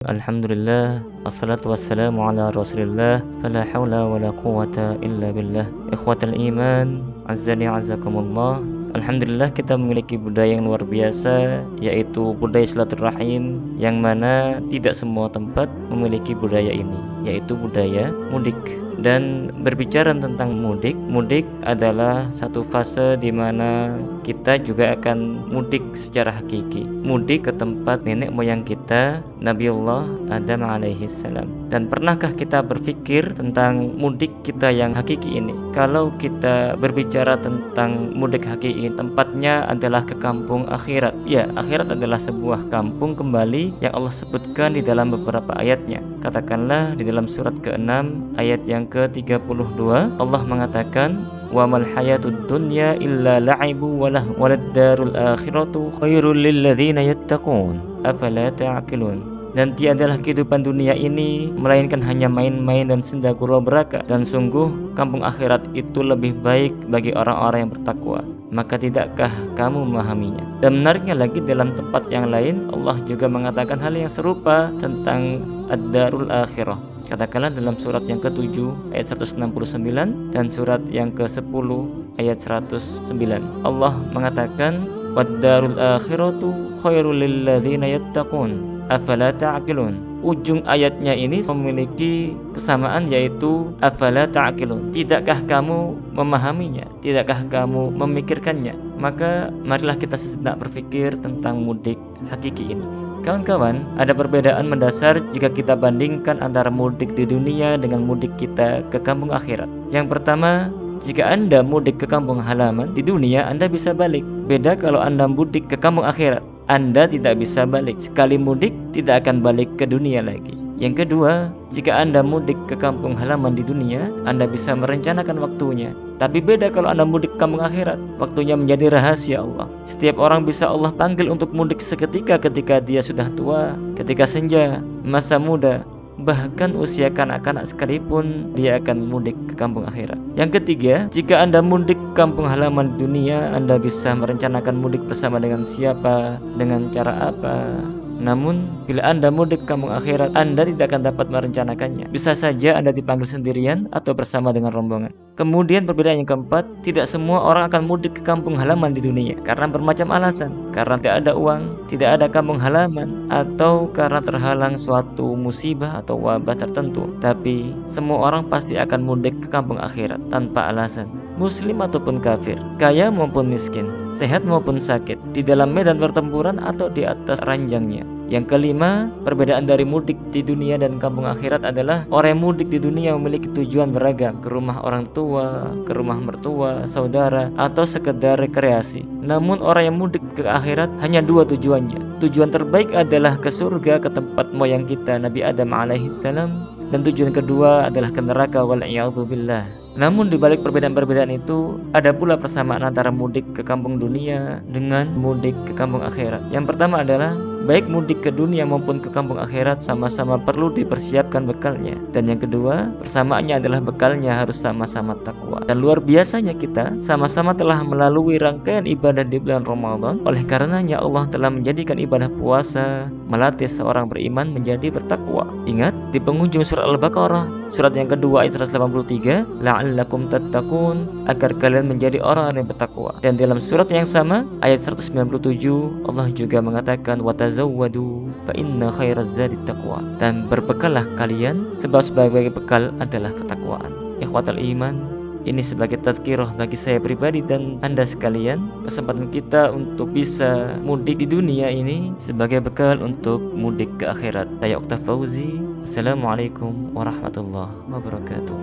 Alhamdulillah, wassalatu wassalamu ala rasulillah, fala hawla wa la quwata illa billah. Ikhwatal iman, azzani azzakumullah. Alhamdulillah kita memiliki budaya yang luar biasa, yaitu budaya silaturahim, yang mana tidak semua tempat memiliki budaya ini, yaitu budaya mudik. Dan berbicara tentang mudik adalah satu fase di mana kita juga akan mudik secara hakiki. Mudik ke tempat nenek moyang kita, Nabiullah Adam alaihi salam. Dan pernahkah kita berpikir tentang mudik kita yang hakiki ini? Kalau kita berbicara tentang mudik hakiki, tempatnya adalah ke kampung akhirat. Ya, akhirat adalah sebuah kampung kembali yang Allah sebutkan di dalam beberapa ayatnya. Katakanlah di dalam surat ke-6 ayat yang ke-32, Allah mengatakan, wa mal hayatud dunya illa la'ibu walad darul akhiratu khairul lil ladzina yattaqun afala ta'qilun. Dan tiadalah kehidupan dunia ini melainkan hanya main-main dan senda gurau belaka, dan sungguh kampung akhirat itu lebih baik bagi orang-orang yang bertakwa. Maka tidakkah kamu memahaminya? Dan menariknya lagi, dalam tempat yang lain Allah juga mengatakan hal yang serupa tentang ad-darul akhirah. Katakanlah dalam surat yang ke-7 ayat 169 dan surat yang ke-10 ayat 109. Allah mengatakan, wad-darul akhiratu khairul lil ladzina yattaqun afala ta'qilun. Ujung ayatnya ini memiliki kesamaan, yaitu afala ta'qilun. Tidakkah kamu memahaminya? Tidakkah kamu memikirkannya? Maka marilah kita sejenak berpikir tentang mudik hakiki ini. Kawan-kawan, ada perbedaan mendasar jika kita bandingkan antara mudik di dunia dengan mudik kita ke kampung akhirat. Yang pertama, jika Anda mudik ke kampung halaman di dunia, Anda bisa balik. Beda kalau Anda mudik ke kampung akhirat, Anda tidak bisa balik. Sekali mudik, tidak akan balik ke dunia lagi. Yang kedua, jika Anda mudik ke kampung halaman di dunia, Anda bisa merencanakan waktunya. Tapi beda kalau Anda mudik ke kampung akhirat, waktunya menjadi rahasia Allah. Setiap orang bisa Allah panggil untuk mudik seketika, ketika dia sudah tua, ketika senja, masa muda, bahkan usia kanak-kanak sekalipun dia akan mudik ke kampung akhirat. Yang ketiga, jika Anda mudik ke kampung halaman di dunia, Anda bisa merencanakan mudik bersama dengan siapa, dengan cara apa. Namun bila Anda mudik ke kampung akhirat, Anda tidak akan dapat merencanakannya. Bisa saja Anda dipanggil sendirian atau bersama dengan rombongan. Kemudian perbedaan yang keempat, tidak semua orang akan mudik ke kampung halaman di dunia karena bermacam alasan. Karena tidak ada uang, tidak ada kampung halaman, atau karena terhalang suatu musibah atau wabah tertentu. Tapi semua orang pasti akan mudik ke kampung akhirat tanpa alasan. Muslim ataupun kafir, kaya maupun miskin, sehat maupun sakit, di dalam medan pertempuran atau di atas ranjangnya. Yang kelima, perbedaan dari mudik di dunia dan kampung akhirat adalah orang yang mudik di dunia memiliki tujuan beragam, ke rumah orang tua, ke rumah mertua, saudara, atau sekedar rekreasi. Namun orang yang mudik ke akhirat hanya dua tujuannya. Tujuan terbaik adalah ke surga, ke tempat moyang kita Nabi Adam alaihi salam, dan tujuan kedua adalah ke neraka, wal'iyadzubillah. Namun di balik perbedaan-perbedaan itu ada pula persamaan antara mudik ke kampung dunia dengan mudik ke kampung akhirat. Yang pertama adalah baik mudik ke dunia maupun ke kampung akhirat sama-sama perlu dipersiapkan bekalnya. Dan yang kedua, persamaannya adalah bekalnya harus sama-sama takwa. Dan luar biasanya kita sama-sama telah melalui rangkaian ibadah di bulan Ramadan. Oleh karenanya Allah telah menjadikan ibadah puasa melatih seorang beriman menjadi bertakwa. Ingat di penghujung surat Al-Baqarah, surat yang kedua ayat 183, la'allakum tattaqun, agar kalian menjadi orang yang bertakwa. Dan dalam surat yang sama ayat 197, Allah juga mengatakan watazawwadu fa inna khairaz zadi taqwa, dan berbekallah kalian sebab sebagai bekal adalah ketakwaan. Ikhwatal iman, ini sebagai tadkirah bagi saya pribadi dan Anda sekalian, kesempatan kita untuk bisa mudik di dunia ini sebagai bekal untuk mudik ke akhirat. Saya Oktav Fauzi. Assalamualaikum warahmatullahi wabarakatuh.